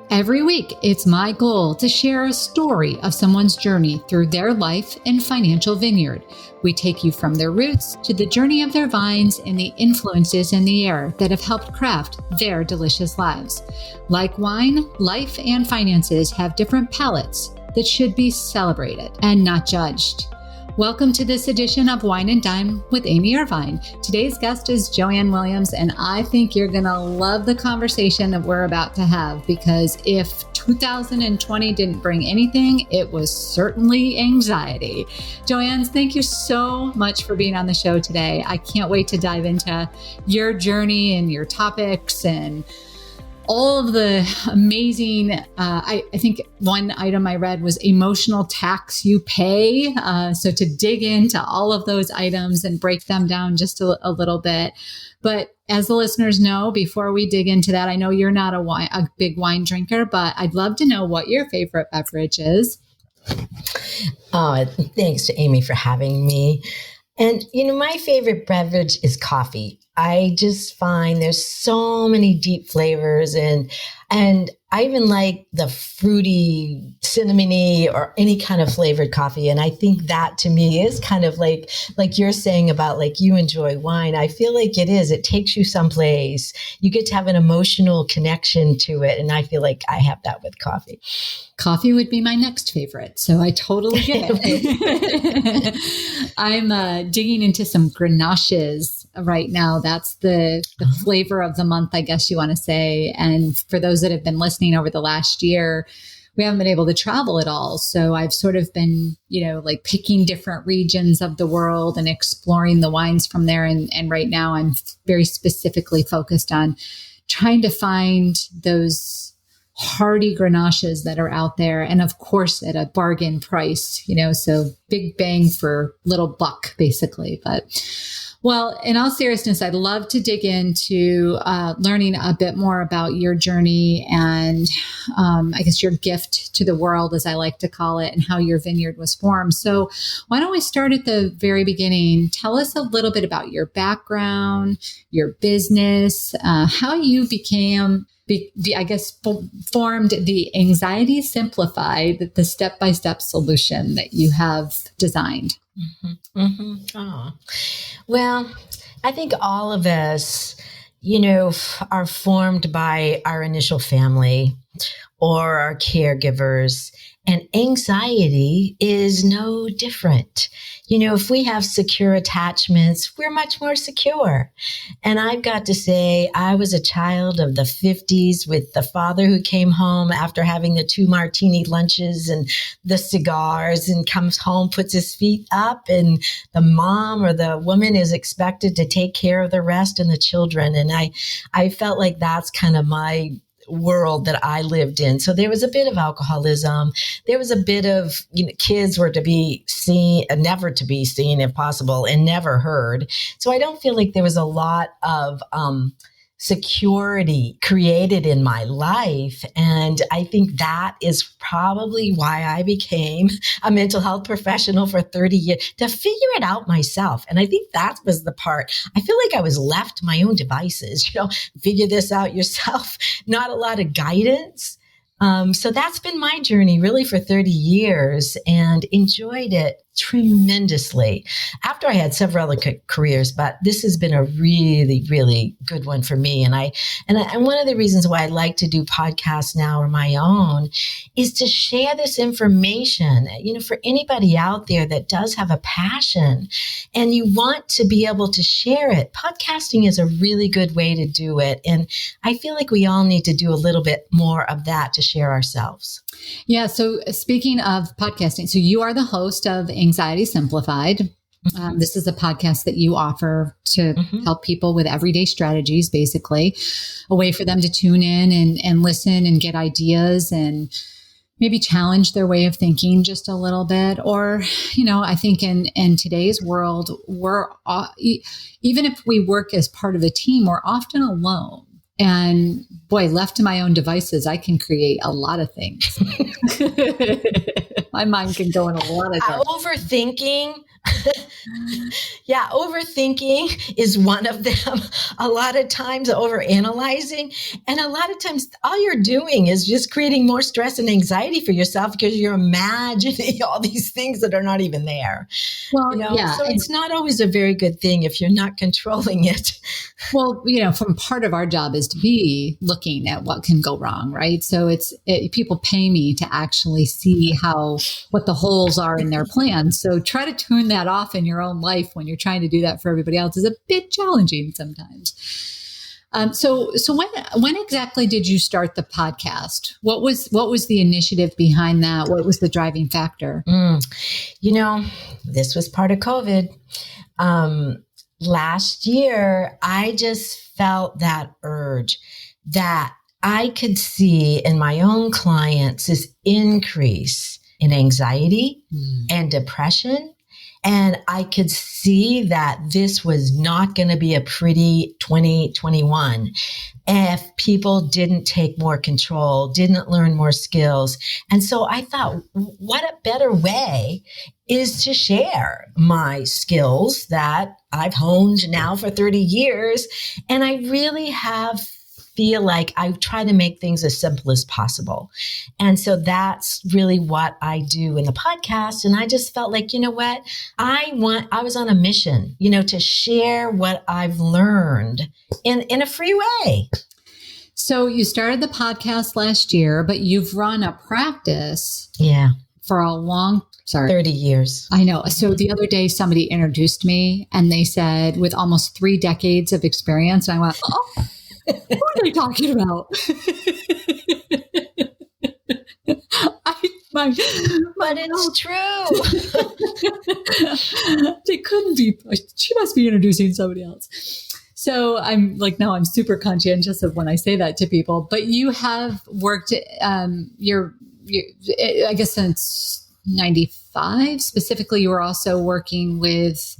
Every week, it's my goal to share a story of someone's journey through their life and financial vineyard. We take you from their roots to the journey of their vines and the influences in the air that have helped craft their delicious lives. Like wine, life and finances have different palates that should be celebrated and not judged. Welcome to this edition of Wine and Dime with Amy Irvine. Today's guest is Joanne Williams, and I think you're going to love the conversation that we're about to have, because if 2020 didn't bring anything, it was certainly anxiety. Joanne, thank you so much for being on the show today. I can't wait to dive into your journey and your topics and all of the amazing, I think one item I read was emotional tax you pay. So to dig into all of those items and break them down just a little bit. But as the listeners know, before we dig into that, I know you're not a big wine drinker, but I'd love to know what your favorite beverage is. Oh, thanks to Amy for having me. And, my favorite beverage is coffee. I just find there's so many deep flavors and I even like the fruity, cinnamony or any kind of flavored coffee. And I think that to me is kind of like you're saying about like you enjoy wine. I feel like it is. It takes you someplace. You get to have an emotional connection to it. And I feel like I have that with coffee. Coffee would be my next favorite. So I totally get it. I'm digging into some Grenaches right now. That's the flavor of the month, I guess you want to say. And for those that have been listening over the last year, we haven't been able to travel at all. So I've sort of been, like picking different regions of the world and exploring the wines from there. And right now I'm very specifically focused on trying to find those hearty Grenaches that are out there. And of course, at a bargain price, so big bang for little buck, basically. But well, in all seriousness, I'd love to dig into learning a bit more about your journey and I guess your gift to the world, as I like to call it, and how your vineyard was formed. So why don't we start at the very beginning? Tell us a little bit about your background, your business, how you became formed the Anxiety Simplified, the step-by-step solution that you have designed. Mm-hmm. Mm-hmm. Oh. Well, I think all of us, are formed by our initial family or our caregivers. And anxiety is no different. If we have secure attachments, we're much more secure. And I've got to say, I was a child of the 50s with the father who came home after having the 2 martini lunches and the cigars and comes home, puts his feet up, and the mom or the woman is expected to take care of the rest and the children. And I felt like that's kind of my world that I lived in. So there was a bit of alcoholism. There was a bit of, kids were to be seen, never to be seen if possible, and never heard. So I don't feel like there was a lot of security created in my life. And I think that is probably why I became a mental health professional for 30 years, to figure it out myself. And I think that was the part. I feel like I was left to my own devices, figure this out yourself, not a lot of guidance. So that's been my journey really for 30 years and enjoyed it tremendously after I had several other careers, but this has been a really, really good one for me. And one of the reasons why I like to do podcasts now or my own is to share this information, for anybody out there that does have a passion and you want to be able to share it. Podcasting is a really good way to do it. And I feel like we all need to do a little bit more of that to share ourselves. Yeah. So speaking of podcasting, so you are the host of Anxiety Simplified. This is a podcast that you offer to help people with everyday strategies, basically a way for them to tune in and listen and get ideas and maybe challenge their way of thinking just a little bit. Or, I think in today's world, we're even if we work as part of a team, we're often alone. And boy, left to my own devices, I can create a lot of things. My mind can go in a lot of directions. Overthinking Yeah, overthinking is one of them. A lot of times overanalyzing. And a lot of times all you're doing is just creating more stress and anxiety for yourself because you're imagining all these things that are not even there. Well, yeah. So it's not always a very good thing if you're not controlling it. Well, from part of our job is to be looking at what can go wrong, right? So people pay me to actually see what the holes are in their plans. So try to tune that off in your own life when you're trying to do that for everybody else is a bit challenging sometimes. So when exactly did you start the podcast? What was the initiative behind that? What was the driving factor? This was part of COVID. Last year, I just felt that urge that I could see in my own clients this increase in anxiety and depression. And I could see that this was not going to be a pretty 2021 if people didn't take more control, didn't learn more skills. And so I thought, what a better way is to share my skills that I've honed now for 30 years. And I really feel like I try to make things as simple as possible. And so that's really what I do in the podcast. And I just felt like, you know what? I was on a mission, to share what I've learned in a free way. So you started the podcast last year, but you've run a practice for a long 30 years. I know. So the other day, somebody introduced me and they said, with almost 3 decades of experience. And I went, oh, what are they talking about? But it's true. They couldn't be. She must be introducing somebody else. So I'm like, no, I'm super conscientious of when I say that to people. But you have worked, I guess since 95 specifically, you were also working with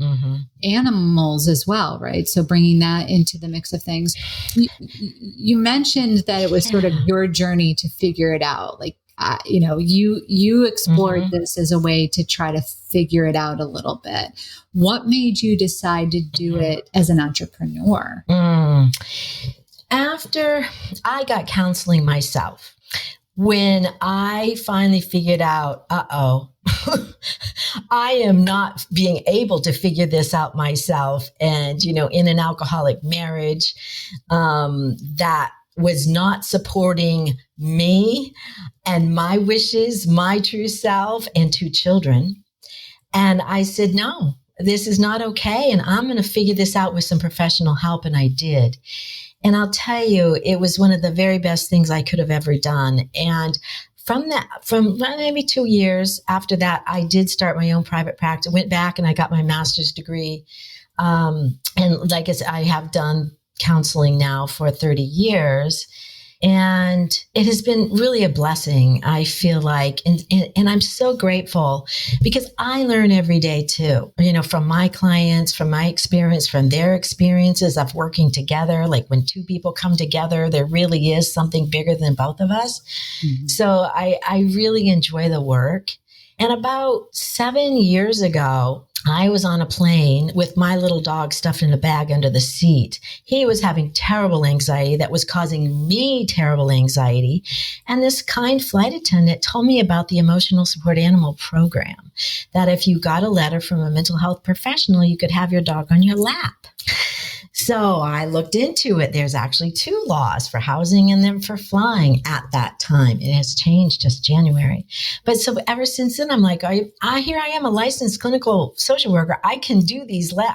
animals as well, right? So bringing that into the mix of things. You mentioned that it was sort of your journey to figure it out. Like, you explored this as a way to try to figure it out a little bit. What made you decide to do it as an entrepreneur? After I got counseling myself, when I finally figured out, I am not being able to figure this out myself. And, in an alcoholic marriage, that was not supporting me and my wishes, my true self, and 2 children. And I said, no, this is not okay. And I'm going to figure this out with some professional help. And I did. And I'll tell you, it was one of the very best things I could have ever done. And from maybe 2 years after that, I did start my own private practice, went back and I got my master's degree. And like I said, I have done counseling now for 30 years. And it has been really a blessing, I feel like. And I'm so grateful because I learn every day too, from my clients, from my experience, from their experiences of working together. Like when 2 people come together, there really is something bigger than both of us. So I really enjoy the work. And about 7 years ago, I was on a plane with my little dog stuffed in a bag under the seat. He was having terrible anxiety that was causing me terrible anxiety. And this kind flight attendant told me about the Emotional Support Animal Program, that if you got a letter from a mental health professional, you could have your dog on your lap. So I looked into it. There's actually 2 laws for housing and then for flying at that time. It has changed just January. But so ever since then, I'm like, here I am, a licensed clinical social worker. I can do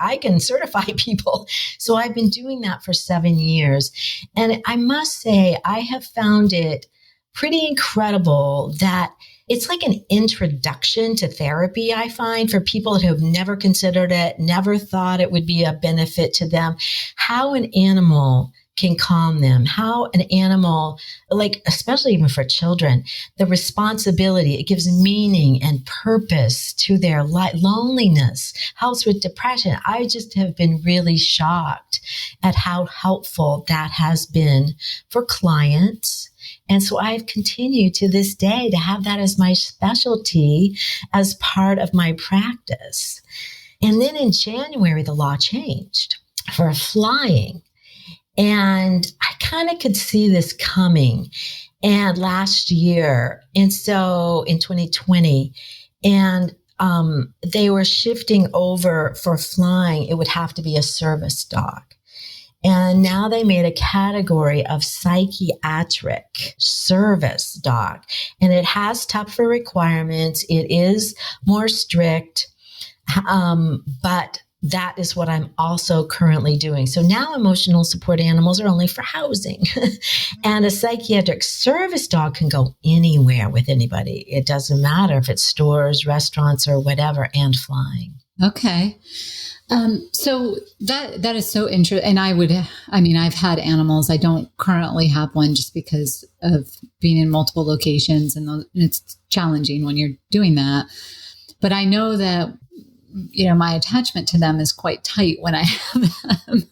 I can certify people. So I've been doing that for 7 years. And I must say, I have found it pretty incredible that it's like an introduction to therapy, I find, for people who have never considered it, never thought it would be a benefit to them, how an animal can calm them, how an animal, like, especially even for children, the responsibility, it gives meaning and purpose to their life. Loneliness helps with depression. I just have been really shocked at how helpful that has been for clients. And so I've continued to this day to have that as my specialty as part of my practice. And then in January, the law changed for flying. And I kind of could see this coming. And last year, and so in 2020, and they were shifting over for flying. It would have to be a service dog. And now they made a category of psychiatric service dog. And it has tougher requirements. It is more strict. But that is what I'm also currently doing. So now emotional support animals are only for housing. And a psychiatric service dog can go anywhere with anybody. It doesn't matter if it's stores, restaurants, or whatever, and flying. Okay. So that is so interesting. And I've had animals. I don't currently have one just because of being in multiple locations, and it's challenging when you're doing that. But I know that, my attachment to them is quite tight when I have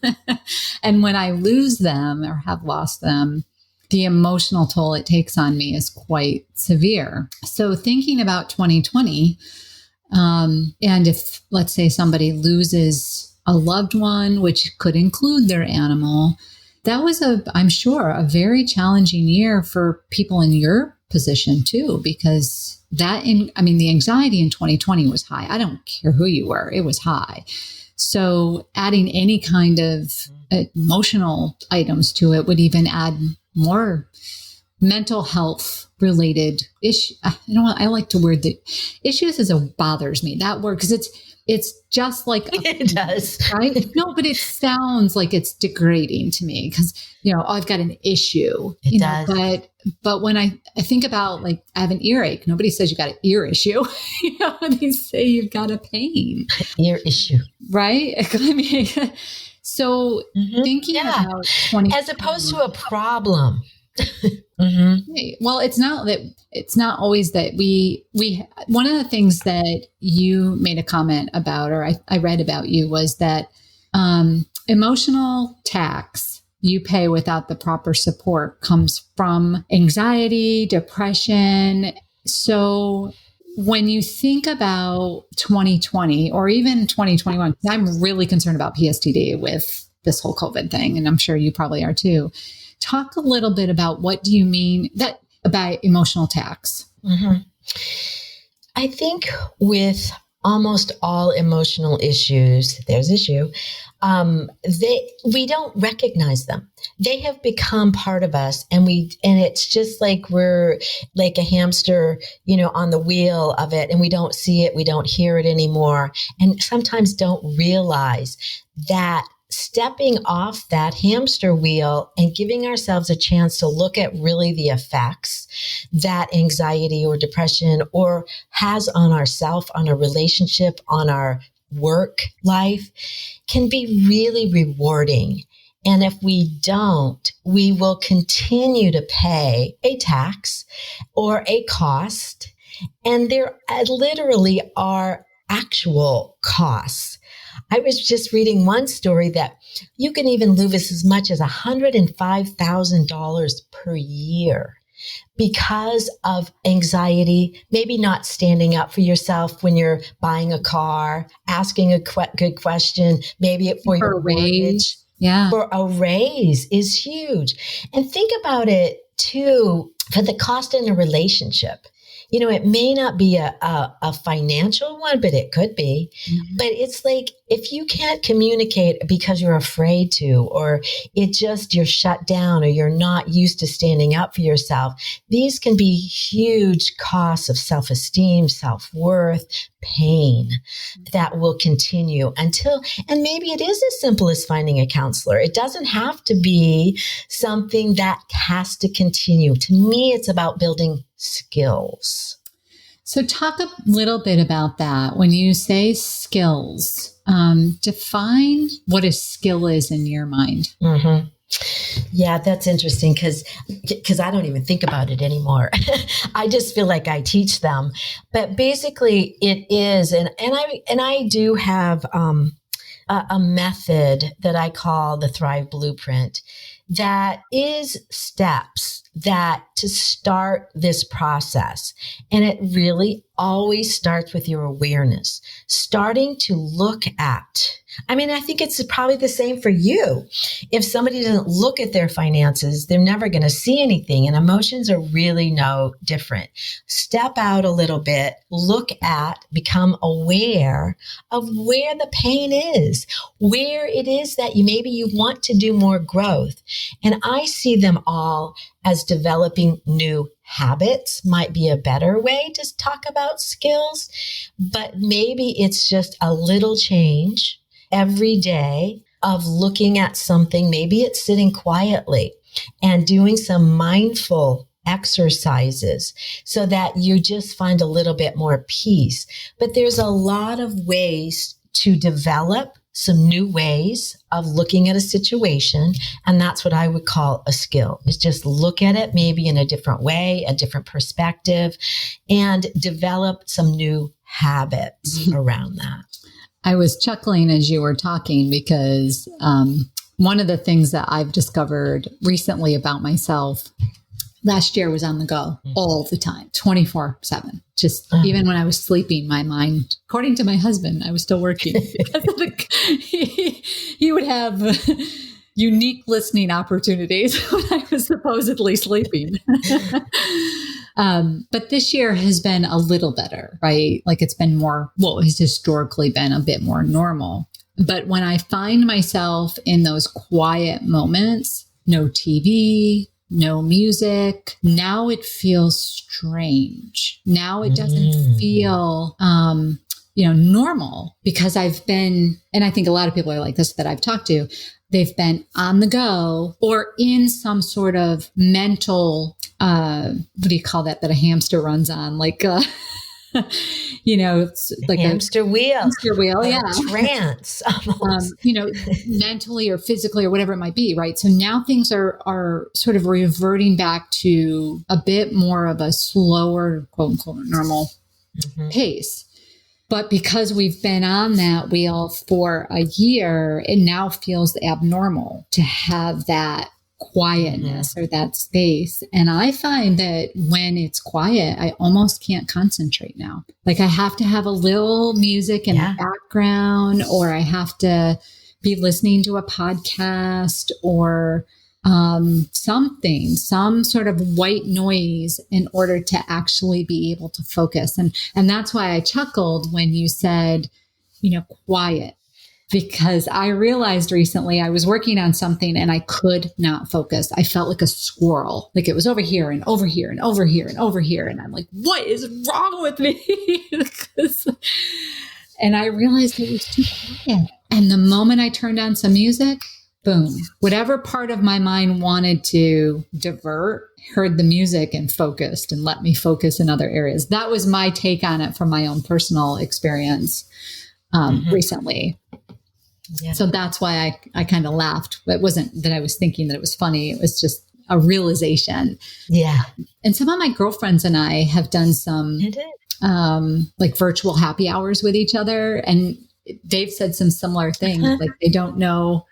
them. And when I lose them or have lost them, the emotional toll it takes on me is quite severe. So thinking about 2020, and if, let's say, somebody loses a loved one, which could include their animal, that was I'm sure, a very challenging year for people in your position too, because the anxiety in 2020 was high. I don't care who you were, it was high. So adding any kind of emotional items to it would even add more mental health related issue. I like to word the issues as it bothers me, that word, because it's just like it does, right? No, but it sounds like it's degrading to me because I've got an issue. It does. But when I think about, like, I have an earache, nobody says you got an ear issue. They say you've got a pain. Ear issue, right? So thinking about 20, as opposed to a problem. Well, it's not always that we one of the things that you made a comment about, or I read about you, was that emotional tax you pay without the proper support comes from anxiety, depression. So when you think about 2020 or even 2021, I'm really concerned about PSTD with this whole COVID thing, and I'm sure you probably are too. Talk a little bit about what do you mean about emotional tax? I think with almost all emotional issues, we don't recognize them. They have become part of us, and it's just like we're like a hamster, on the wheel of it, and we don't see it, we don't hear it anymore, and sometimes don't realize that stepping off that hamster wheel and giving ourselves a chance to look at really the effects that anxiety or depression or has on ourself, on a relationship, on our work life can be really rewarding. And if we don't, we will continue to pay a tax or a cost. And there literally are actual costs. I was just reading one story that you can even lose as much as $105,000 per year because of anxiety, maybe not standing up for yourself when you're buying a car, asking a good question, maybe for your mortgage. Yeah. For a raise is huge. And think about it too, for the cost in a relationship. It may not be a financial one, but it could be. But it's like, if you can't communicate because you're afraid to, or you're shut down, or you're not used to standing up for yourself, these can be huge costs of self-esteem, self-worth, pain that will continue and maybe it is as simple as finding a counselor. It doesn't have to be something that has to continue. To me, it's about building skills. So talk a little bit about that. When you say skills, define what a skill is in your mind. Yeah, that's interesting because I don't even think about it anymore. I just feel like I teach them. But basically it is, and I do have a method that I call the Thrive Blueprint that is steps that to start this process. And it really always starts with your awareness, starting to look at, I think it's probably the same for you. If somebody doesn't look at their finances, they're never going to see anything. And emotions are really no different. Step out a little bit, look at, become aware of where the pain is, where it is that maybe you want to do more growth. And I see them all as developing new habits might be a better way to talk about skills, but maybe it's just a little change every day of looking at something. Maybe it's sitting quietly and doing some mindful exercises so that you just find a little bit more peace. But there's a lot of ways to develop some new ways of looking at a situation. And that's what I would call a skill, is just look at it maybe in a different way, a different perspective, and develop some new habits around that. I was chuckling as you were talking because one of the things that I've discovered recently about myself, last year was on the go all the time, 24/7. Just even when I was sleeping, my mind, according to my husband, I was still working because he would have unique listening opportunities when I was supposedly sleeping. But this year has been a little better, right? Like it's been more, it's historically been a bit more normal. But when I find myself in those quiet moments, no TV, no music, now it feels strange. Now it doesn't feel, normal, because I've been, and I think a lot of people are like this that I've talked to, they've been on the go or in some sort of mental, what do you call that a hamster runs on? Like, it's like hamster wheel. Hamster wheel, yeah. Trance. Mentally or physically or whatever it might be, right? So now things are sort of reverting back to a bit more of a slower, quote unquote, normal pace. But because we've been on that wheel for a year, it now feels abnormal to have that quietness or that space. And I find that when it's quiet, I almost can't concentrate now. Like I have to have a little music in the background, or I have to be listening to a podcast or something, some sort of white noise in order to actually be able to focus. And that's why I chuckled when you said, quiet. Because I realized recently I was working on something and I could not focus. I felt like a squirrel, like it was over here and over here and over here and over here. And I'm like, what is wrong with me? And I realized it was too quiet. And the moment I turned on some music, boom, whatever part of my mind wanted to divert, heard the music and focused and let me focus in other areas. That was my take on it from my own personal experience recently. Yeah. So that's why I kind of laughed. It wasn't that I was thinking that it was funny. It was just a realization. Yeah. And some of my girlfriends and I have done some like virtual happy hours with each other. And they've said some similar things. Like they don't know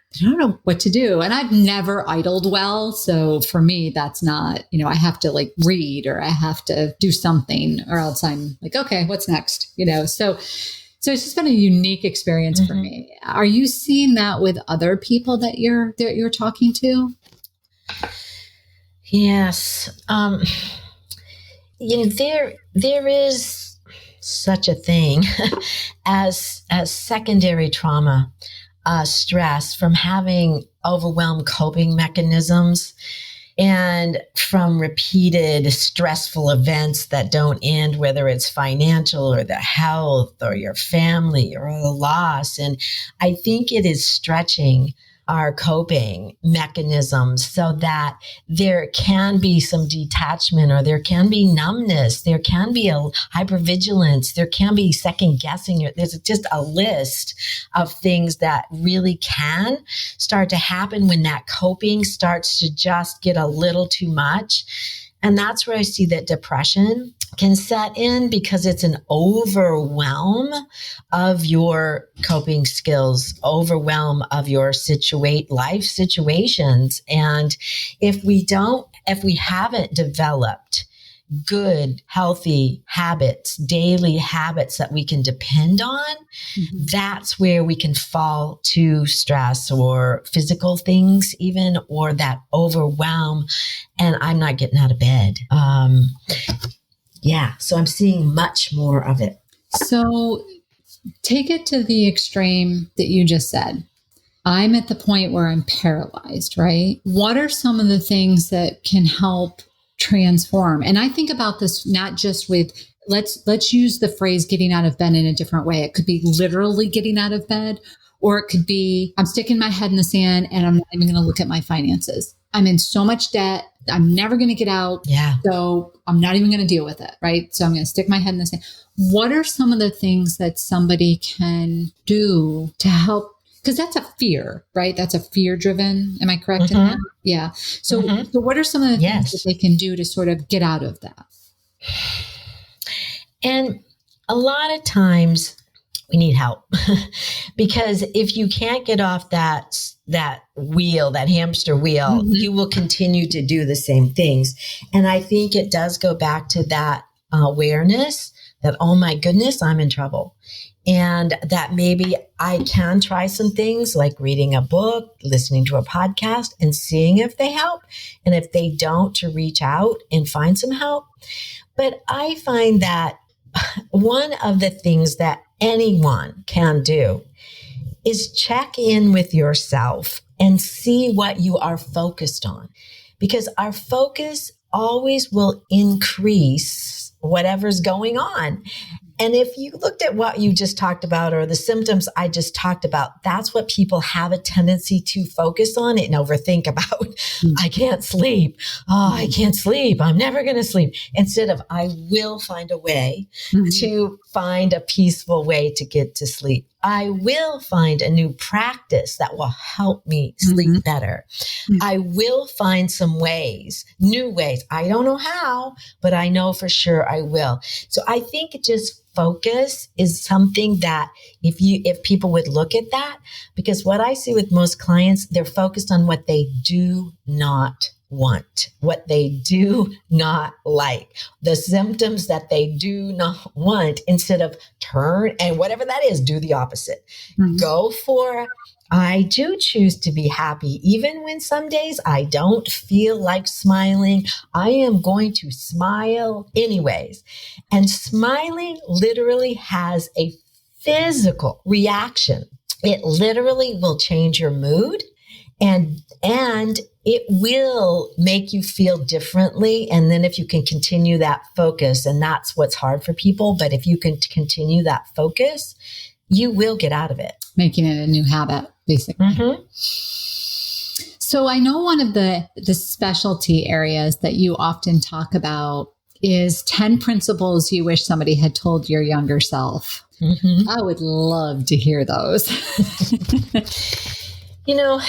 what to do. And I've never idled well. So for me, that's not, I have to like read or I have to do something or else I'm like, okay, what's next? So it's just been a unique experience for me. Are you seeing that with other people that you're talking to? Yes. There is such a thing as secondary trauma, stress from having overwhelmed coping mechanisms and from repeated stressful events that don't end, whether it's financial or the health or your family or the loss. And I think it is stretching our coping mechanisms so that there can be some detachment or there can be numbness, there can be a hypervigilance, there can be second guessing. There's just a list of things that really can start to happen when that coping starts to just get a little too much. And that's where I see that depression can set in because it's an overwhelm of your coping skills, overwhelm of your life situations. And if we don't if we haven't developed good, healthy habits, daily habits that we can depend on, that's where we can fall to stress or physical things even, or that overwhelm. And I'm not getting out of bed. So I'm seeing much more of it. So take it to the extreme that you just said. I'm at the point where I'm paralyzed, right? What are some of the things that can help transform? And I think about this not just with, let's use the phrase getting out of bed in a different way. It could be literally getting out of bed, or it could be I'm sticking my head in the sand and I'm not even going to look at my finances. I'm in so much debt. I'm never going to get out. Yeah. So I'm not even going to deal with it. Right. So I'm going to stick my head in the sand. What are some of the things that somebody can do to help? Because that's a fear, right? That's a fear driven. Am I correct in that? Yeah. So what are some of the things that they can do to sort of get out of that? And a lot of times we need help because if you can't get off that wheel, that hamster wheel, you will continue to do the same things. And I think it does go back to that awareness that, oh my goodness, I'm in trouble. And that maybe I can try some things like reading a book, listening to a podcast, and seeing if they help. And if they don't, to reach out and find some help. But I find that one of the things that anyone can do is check in with yourself and see what you are focused on. Because our focus always will increase whatever's going on. And if you looked at what you just talked about or the symptoms I just talked about, that's what people have a tendency to focus on and overthink about. I can't sleep. Oh, I can't sleep. I'm never going to sleep. Instead of, I will find a way to find a peaceful way to get to sleep. I will find a new practice that will help me sleep better. I will find some ways, new ways. I don't know how, but I know for sure I will. So I think just focus is something that if people would look at that, because what I see with most clients, they're focused on what they do not want, what they do not like, the symptoms that they do not want, instead of turn and whatever that is, do the opposite. Go for, I do choose to be happy. Even when some days I don't feel like smiling, I am going to smile anyways. And smiling literally has a physical reaction. It literally will change your mood and it will make you feel differently. And then if you can continue that focus, and that's what's hard for people, but if you can continue that focus, you will get out of it. Making it a new habit, basically. So I know one of the specialty areas that you often talk about is 10 principles you wish somebody had told your younger self. I would love to hear those. You know,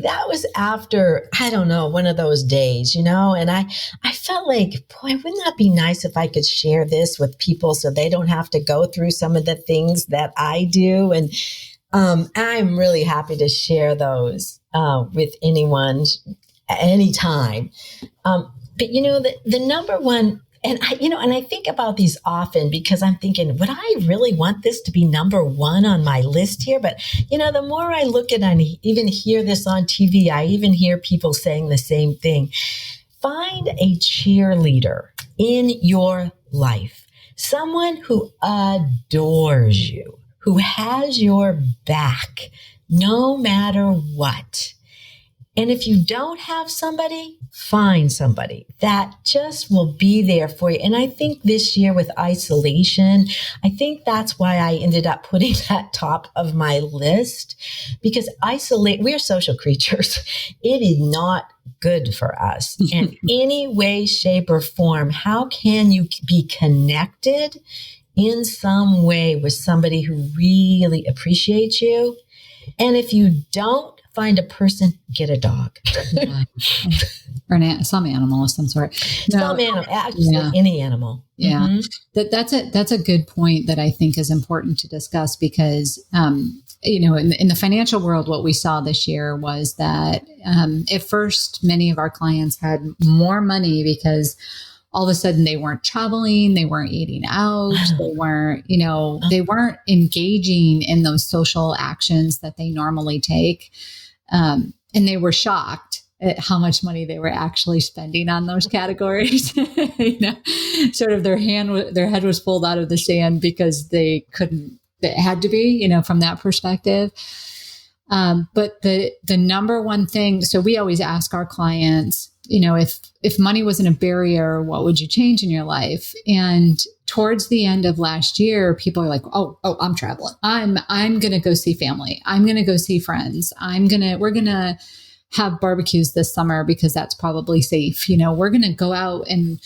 that was after, I don't know, one of those days, and I felt like, boy, wouldn't that be nice if I could share this with people so they don't have to go through some of the things that I do. And I'm really happy to share those with anyone, anytime. But, the number one, and I think about these often because I'm thinking, would I really want this to be number one on my list here? But, the more I look at and even hear this on TV, I even hear people saying the same thing. Find a cheerleader in your life, someone who adores you, who has your back, no matter what. And if you don't have somebody, find somebody that just will be there for you. And I think this year with isolation, I think that's why I ended up putting that top of my list, because we're social creatures. It is not good for us in any way, shape, or form. How can you be connected in some way with somebody who really appreciates you? And if you don't find a person, get a dog. or some animal of some sort. No, some animal, actually any animal. Yeah. Mm-hmm. That's a good point that I think is important to discuss because, in the financial world, what we saw this year was that at first, many of our clients had more money because all of a sudden they weren't traveling, they weren't eating out, they weren't engaging in those social actions that they normally take. And they were shocked at how much money they were actually spending on those categories. Sort of their head was pulled out of the sand because it had to be, from that perspective. But the number one thing, so we always ask our clients, if money wasn't a barrier, what would you change in your life? And towards the end of last year, people are like, oh, I'm traveling. I'm going to go see family. I'm going to go see friends. We're going to have barbecues this summer because that's probably safe. We're going to go out and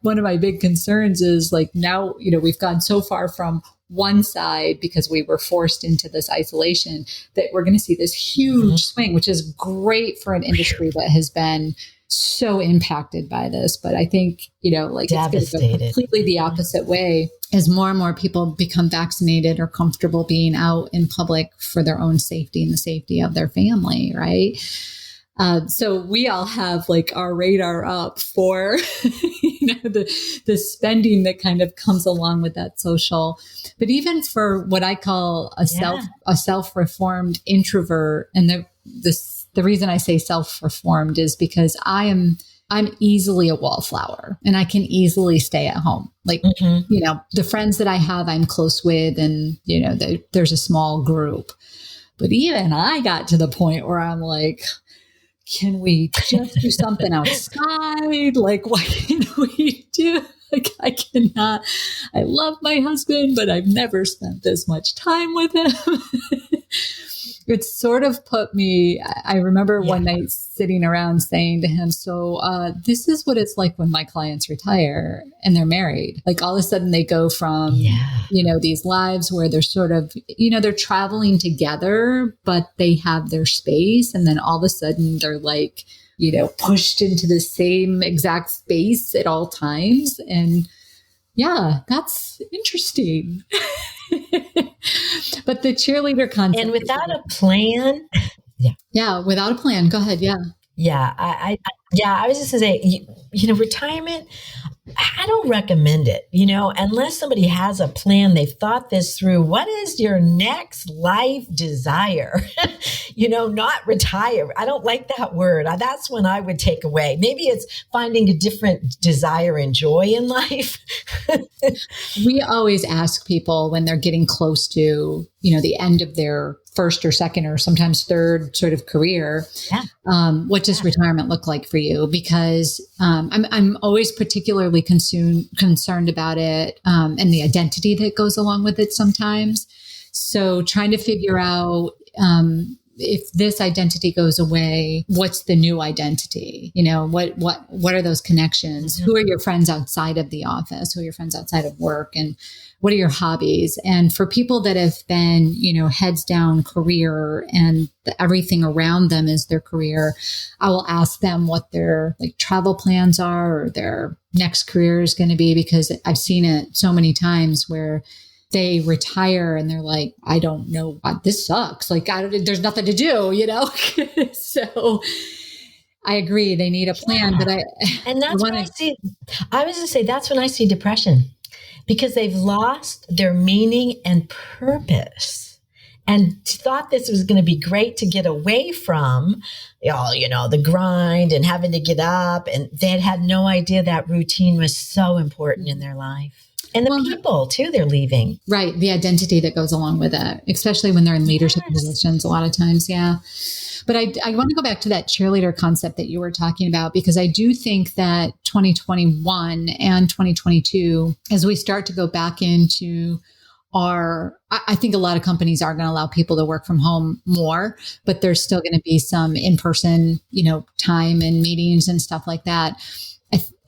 one of my big concerns is like now, we've gone so far from one side because we were forced into this isolation that we're going to see this huge swing, which is great for an industry that has been so impacted by this. But I think, it's going to go completely the opposite way as more and more people become vaccinated or comfortable being out in public for their own safety and the safety of their family. Right. So we all have like our radar up for, the spending that kind of comes along with that social, but even for what I call a self-reformed introvert. And the reason I say self-reformed is because I'm easily a wallflower and I can easily stay at home. Like, the friends that I have, I'm close with and, there's a small group, but even I got to the point where I'm like, can we just do something outside? Like, what can we do? Like, I cannot. I love my husband, but I've never spent this much time with him. It's sort of put me, I remember one night sitting around saying to him, so this is what it's like when my clients retire and they're married. Like all of a sudden they go from, these lives where they're sort of, they're traveling together, but they have their space. And then all of a sudden they're like, pushed into the same exact space at all times. And yeah, that's interesting. But the cheerleader concept. And without a plan. Yeah. Without a plan. Go ahead. Yeah. Yeah. I was just going to say, retirement, I don't recommend it, unless somebody has a plan, they've thought this through. What is your next life desire? Not retire. I don't like that word. That's when I would take away. Maybe it's finding a different desire and joy in life. We always ask people when they're getting close to, the end of their first or second or sometimes third sort of career. What does retirement look like for you? Because I'm always particularly concerned about it and the identity that goes along with it sometimes. So trying to figure out if this identity goes away, what's the new identity? What are those connections? Who are your friends outside of the office? Who are your friends outside of work? And what are your hobbies? And for people that have been, heads down career and everything around them is their career, I will ask them what their travel plans are or their next career is going to be, because I've seen it so many times where they retire and they're like, I don't know, this sucks. Like, there's nothing to do, So I agree. They need a plan, but and that's when I see, I was going to say, that's when I see depression, because they've lost their meaning and purpose and thought this was going to be great to get away from, the grind and having to get up. And they had no idea that routine was so important in their life. And the people too, they're leaving. Right. The identity that goes along with it, especially when they're in leadership positions a lot of times. Yeah. But I want to go back to that cheerleader concept that you were talking about, because I do think that 2021 and 2022, as we start to go back into I think a lot of companies are going to allow people to work from home more, but there's still going to be some in-person, time and meetings and stuff like that.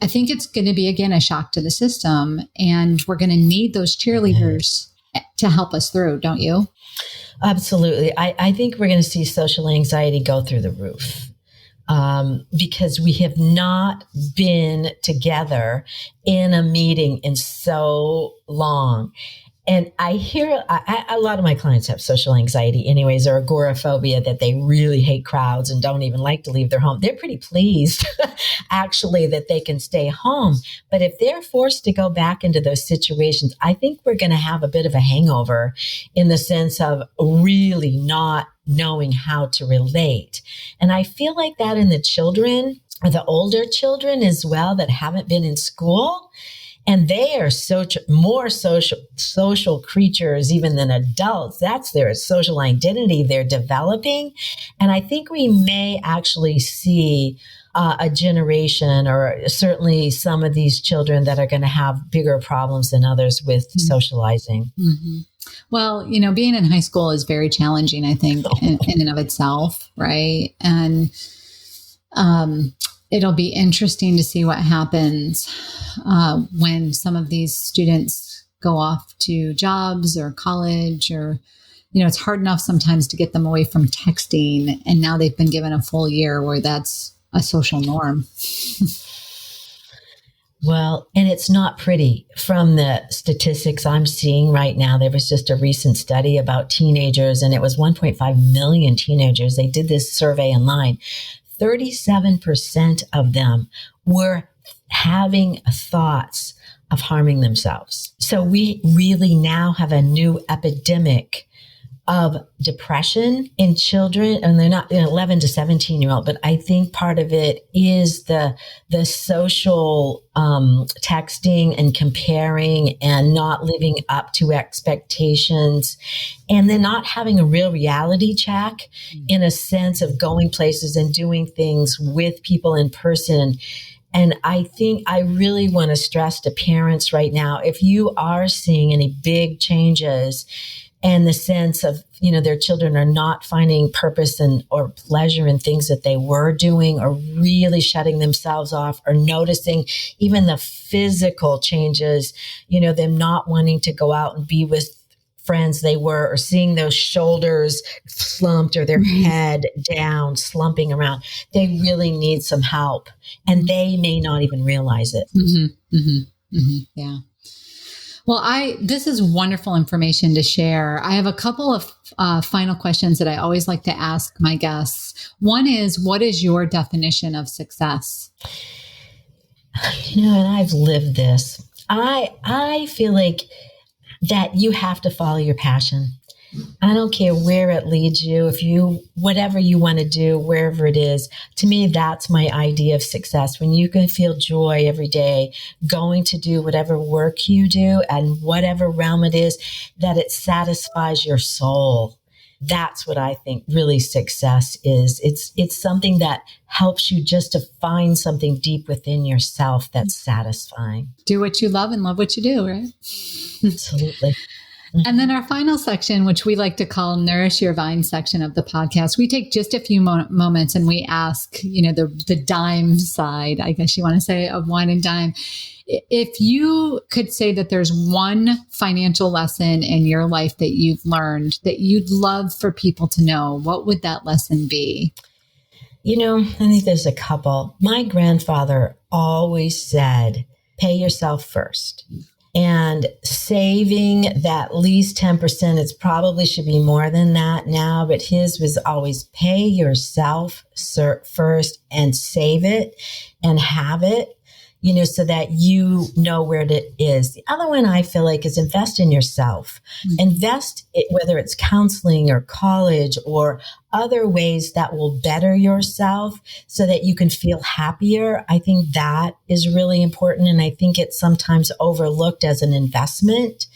I think it's going to be, again, a shock to the system, and we're going to need those cheerleaders to help us through, don't you? Absolutely. I think we're going to see social anxiety go through the roof. because we have not been together in a meeting in so long. And I hear a lot of my clients have social anxiety anyways, or agoraphobia, that they really hate crowds and don't even like to leave their home. They're pretty pleased actually that they can stay home. But if they're forced to go back into those situations, I think we're going to have a bit of a hangover in the sense of really not knowing how to relate. And I feel like that in the children, or the older children as well, that haven't been in school. And they are more social creatures even than adults. That's their social identity they're developing. And I think we may actually see a generation, or certainly some of these children, that are going to have bigger problems than others with socializing. Mm-hmm. Well, being in high school is very challenging, I think, in and of itself, right? And it'll be interesting to see what happens when some of these students go off to jobs or college, or, it's hard enough sometimes to get them away from texting. And now they've been given a full year where that's a social norm. Well, and it's not pretty. From the statistics I'm seeing right now, there was just a recent study about teenagers, and it was 1.5 million teenagers. They did this survey online. 37% of them were having thoughts of harming themselves. So we really now have a new epidemic of depression in children, and they're not 11 to 17-year-old, but I think part of it is the social texting and comparing and not living up to expectations, and then not having a real reality check in a sense of going places and doing things with people in person. And I think I really want to stress to parents right now, if you are seeing any big changes and the sense of, their children are not finding purpose or pleasure in things that they were doing, or really shutting themselves off, or noticing even the physical changes, them not wanting to go out and be with friends they were, or seeing those shoulders slumped or their head down, slumping around. They really need some help, and they may not even realize it. Mm-hmm. Mm-hmm. Mm-hmm. Yeah. Well, this is wonderful information to share. I have a couple of final questions that I always like to ask my guests. One is, what is your definition of success? And I've lived this. I feel like that you have to follow your passion. I don't care where it leads you, whatever you want to do, wherever it is. To me, that's my idea of success. When you can feel joy every day going to do whatever work you do, and whatever realm it is, that it satisfies your soul. That's what I think really success is. It's something that helps you just to find something deep within yourself that's satisfying. Do what you love and love what you do, right? Absolutely. And then our final section, which we like to call Nourish Your Vine section of the podcast, we take just a few moments and we ask, the dime side, I guess you want to say, of wine and dime. If you could say that there's one financial lesson in your life that you've learned that you'd love for people to know, what would that lesson be? I think there's a couple. My grandfather always said, pay yourself first. And saving that least 10%, it probably should be more than that now, but his was always pay yourself first and save it and have it, so that you know where it is. The other one I feel like is invest in yourself. Invest it, whether it's counseling or college or other ways that will better yourself so that you can feel happier. I think that is really important. And I think it's sometimes overlooked as an investment,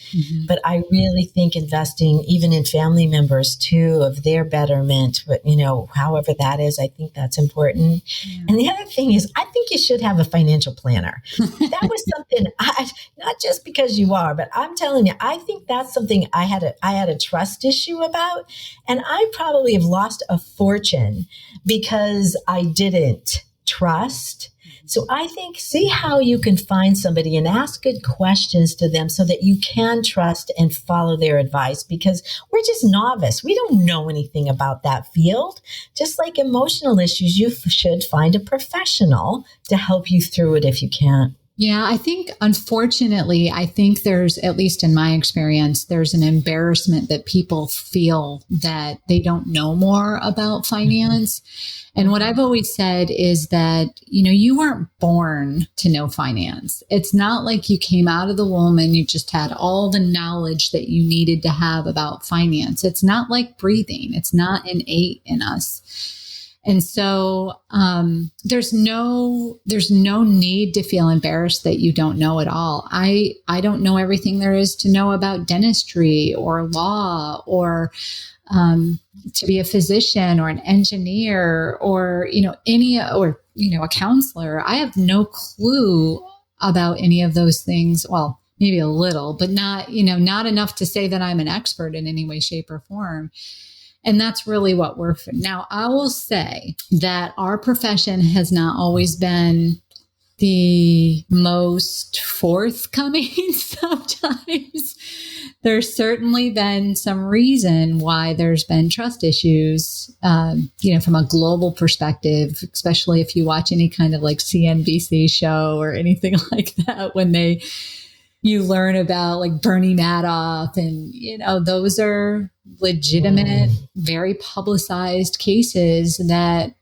but I really think investing even in family members too, of their betterment, but however that is, I think that's important. Yeah. And the other thing is, I think you should have a financial planner. That was something not just because you are, but I'm telling you, I think that's something I had a trust issue about. And I probably have lost a fortune because I didn't trust So I think, see how you can find somebody and ask good questions to them so that you can trust and follow their advice, because we're just novice. We don't know anything about that field. Just like emotional issues, you should find a professional to help you through it if you can't. Yeah, I think, unfortunately, there's, at least in my experience, there's an embarrassment that people feel that they don't know more about finance. And what I've always said is that, you weren't born to know finance. It's not like you came out of the womb and you just had all the knowledge that you needed to have about finance. It's not like breathing. It's not innate in us. And so there's no need to feel embarrassed that you don't know it all. I don't know everything there is to know about dentistry or law or to be a physician or an engineer or a counselor. I have no clue about any of those things. Well, maybe a little, but not enough to say that I'm an expert in any way, shape, or form. And that's really what we're for. Now, I will say that our profession has not always been the most forthcoming sometimes. There's certainly been some reason why there's been trust issues, from a global perspective, especially if you watch any kind of like CNBC show or anything like that, when you learn about like Bernie Madoff and, those are legitimate, very publicized cases that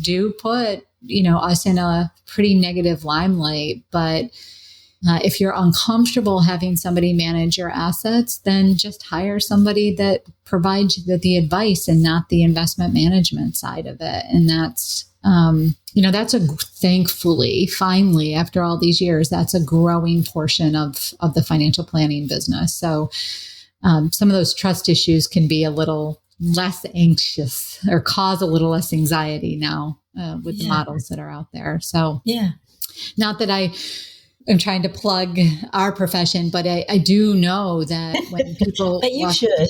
do put, us in a pretty negative limelight. But if you're uncomfortable having somebody manage your assets, then just hire somebody that provides you the advice and not the investment management side of it. And that's, thankfully, finally, after all these years, that's a growing portion of the financial planning business. So some of those trust issues can be a little less anxious or cause a little less anxiety now with the models that are out there. So not that I am trying to plug our profession, but I do know that when people but you should.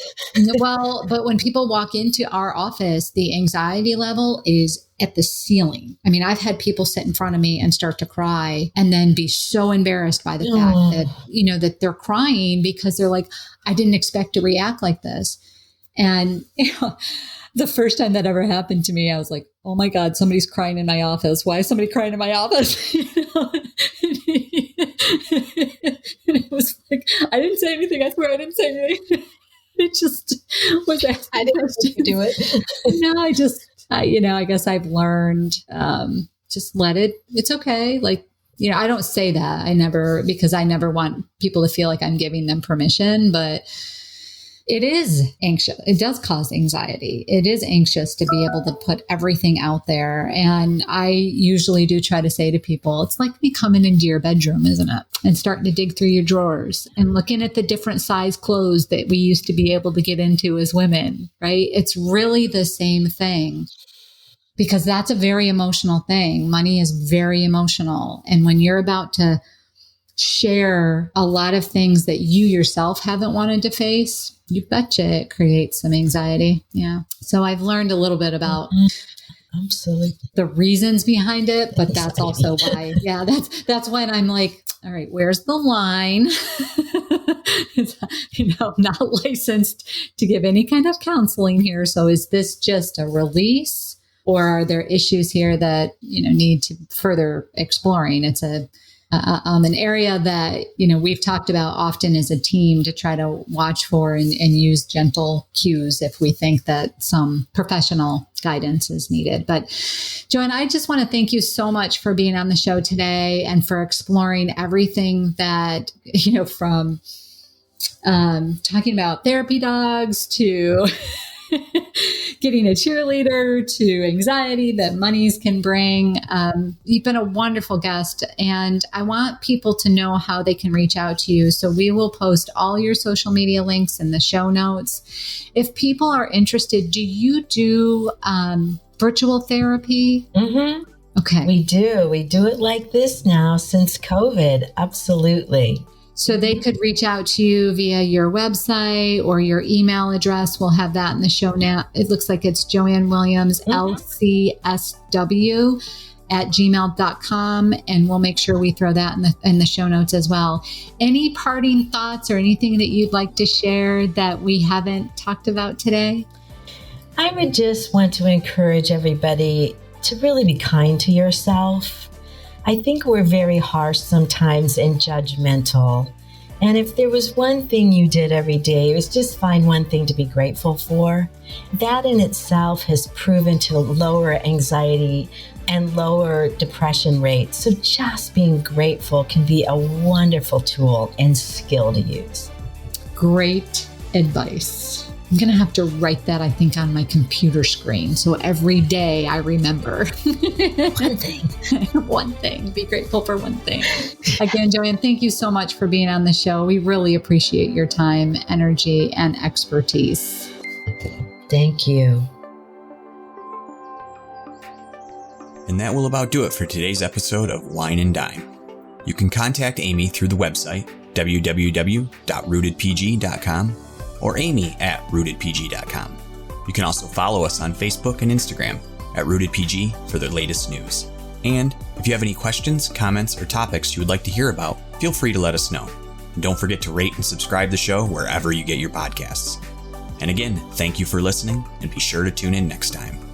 But when people walk into our office, the anxiety level is at the ceiling. I mean, I've had people sit in front of me and start to cry and then be so embarrassed by the fact that, that they're crying because they're like, I didn't expect to react like this. And, the first time that ever happened to me, I was like, oh my God, somebody's crying in my office. Why is somebody crying in my office? And it was like, I didn't say anything. I swear I didn't say anything. It just was. I didn't want to do it. No, I guess I've learned, just let it, it's okay. Like, I don't say that. Because I never want people to feel like I'm giving them permission, but it is anxious. It does cause anxiety. It is anxious to be able to put everything out there. And I usually do try to say to people, it's like me coming into your bedroom, isn't it? And starting to dig through your drawers and looking at the different size clothes that we used to be able to get into as women, right? It's really the same thing. Because that's a very emotional thing. Money is very emotional. And when you're about to share a lot of things that you yourself haven't wanted to face, you betcha it creates some anxiety. Yeah. So I've learned a little bit about absolutely the reasons behind it, but that's also why, that's when I'm like, all right, where's the line? I'm not licensed to give any kind of counseling here. So is this just a release? Or are there issues here that, need to further exploring? It's an area that, we've talked about often as a team to try to watch for and use gentle cues if we think that some professional guidance is needed. But Joanne, I just want to thank you so much for being on the show today and for exploring everything that, from talking about therapy dogs to getting a cheerleader to anxiety that monies can bring. You've been a wonderful guest, and I want people to know how they can reach out to you. So we will post all your social media links in the show notes. If people are interested, do you do virtual therapy? Mm-hmm. Okay. We do. We do it like this now since COVID. Absolutely. So they could reach out to you via your website or your email address. We'll have that in the show now. It looks like it's Joanne Williams, LCSW rooted.pg@gmail.com, and we'll make sure we throw that in the show notes as well. Any parting thoughts or anything that you'd like to share that we haven't talked about today? I would just want to encourage everybody to really be kind to yourself. I think we're very harsh sometimes and judgmental. And if there was one thing you did every day, it was just find one thing to be grateful for. That in itself has proven to lower anxiety and lower depression rates. So just being grateful can be a wonderful tool and skill to use. Great advice. I'm going to have to write that, I think, on my computer screen. So every day I remember. One thing. One thing. Be grateful for one thing. Again, Joanne, thank you so much for being on the show. We really appreciate your time, energy, and expertise. Thank you. And that will about do it for today's episode of Wine and Dime. You can contact Amy through the website, www.rootedpg.com, or amy@rootedpg.com. You can also follow us on Facebook and Instagram @rootedpg for the latest news. And if you have any questions, comments, or topics you would like to hear about, feel free to let us know. And don't forget to rate and subscribe the show wherever you get your podcasts. And again, thank you for listening, and be sure to tune in next time.